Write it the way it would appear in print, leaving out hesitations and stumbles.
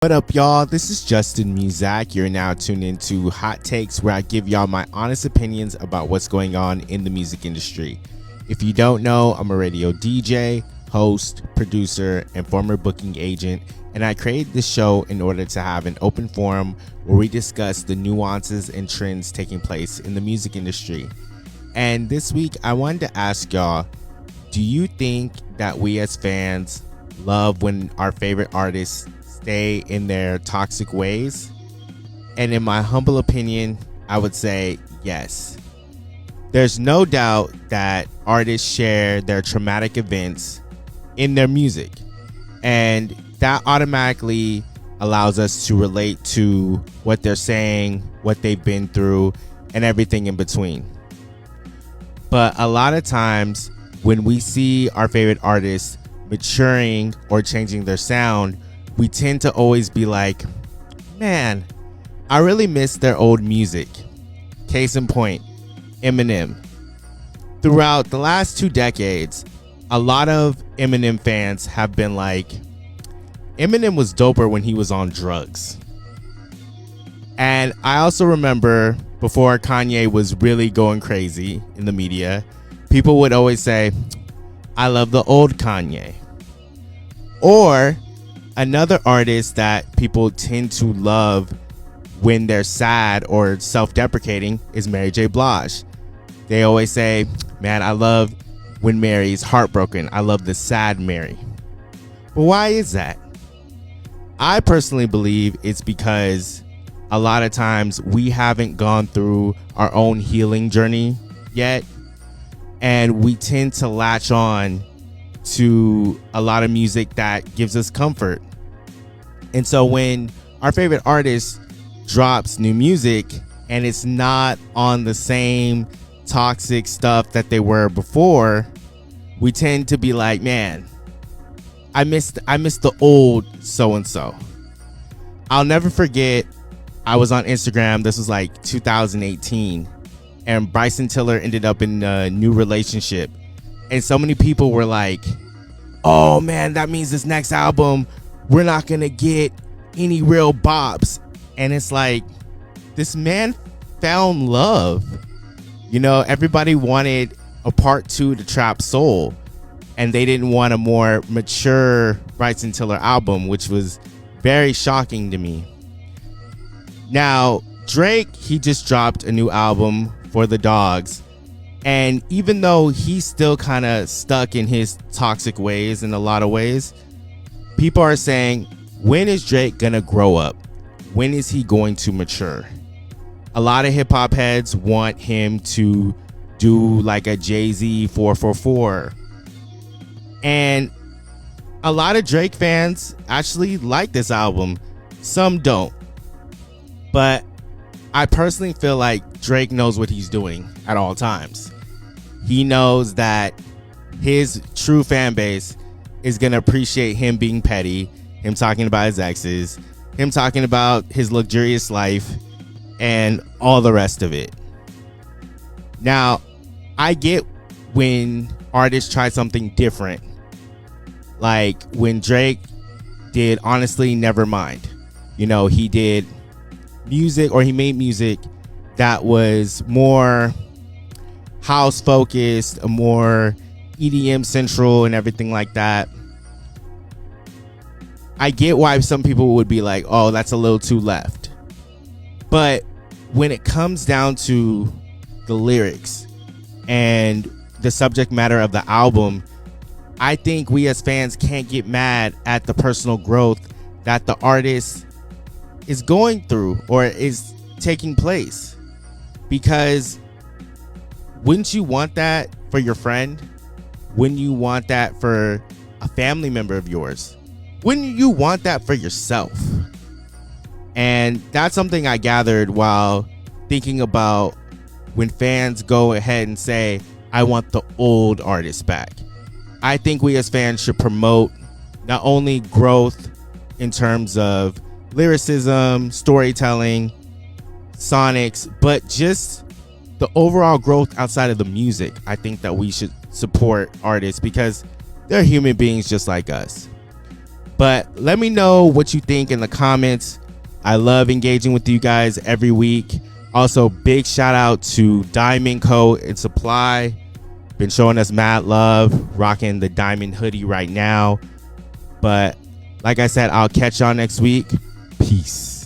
What up, y'all? This is Justin Muzack. You're now tuned into Hot Takes, where I give y'all my honest opinions about what's going on in the music industry. If you don't know, I'm a radio DJ, host, producer, and former booking agent, and I created this show in order to have an open forum where we discuss the nuances and trends taking place in the music industry. And this week, I wanted to ask y'all, do you think that we as fans love when our favorite artists stay in their toxic ways? And in my humble opinion, I would say yes. There's no doubt that artists share their traumatic events in their music, and that automatically allows us to relate to what they're saying, what they've been through, and everything in between. But a lot of times when we see our favorite artists maturing or changing their sound, we tend to always be like, man, I really miss their old music. Case in point, Eminem. Throughout the last 2 decades, a lot of Eminem fans have been like, Eminem was doper when he was on drugs. And I also remember before Kanye was really going crazy in the media, people would always say, I love the old Kanye. Or another artist that people tend to love when they're sad or self-deprecating is Mary J. Blige. They always say, man, I love when Mary's heartbroken. I love the sad Mary. But why is that? I personally believe it's because a lot of times we haven't gone through our own healing journey yet, and we tend to latch on to a lot of music that gives us comfort. And so when our favorite artist drops new music and it's not on the same toxic stuff that they were before, we tend to be like, man, I miss the old so-and-so. I'll never forget, I was on Instagram, this was like 2018, and Bryson Tiller ended up in a new relationship. And so many people were like, oh man, that means this next album, we're not gonna get any real bops. And it's like, this man found love. You know, everybody wanted a part 2 to Trap Soul, and they didn't want a more mature Bryson Tiller album, which was very shocking to me. Now, Drake, he just dropped a new album for the Dogs. And even though he's still kind of stuck in his toxic ways in a lot of ways, people are saying, when is Drake gonna grow up? When is he going to mature? A lot of hip hop heads want him to do like a Jay-Z 444. And a lot of Drake fans actually like this album. Some don't. But I personally feel like Drake knows what he's doing at all times. He knows that his true fan base is going to appreciate him being petty, him talking about his exes, him talking about his luxurious life, and all the rest of it. Now, I get when artists try something different. Like when Drake did Honestly Nevermind. You know, he did music, or he made music that was more house focused, more EDM central and everything like that. I get why some people would be like, oh, that's a little too left. But when it comes down to the lyrics and the subject matter of the album, I think we as fans can't get mad at the personal growth that the artist is going through or is taking place. Because wouldn't you want that for your friend? Wouldn't you want that for a family member of yours? Wouldn't you want that for yourself? And that's something I gathered while thinking about when fans go ahead and say, I want the old artists back. I think we as fans should promote not only growth in terms of lyricism, storytelling, sonics, but just the overall growth outside of the music. I think that we should support artists because they're human beings just like us. But let me know what you think in the comments. I love engaging with you guys every week. Also, big shout out to Diamond Co. and Supply. Been showing us mad love, rocking the Diamond hoodie right now. But like I said, I'll catch y'all next week. Peace.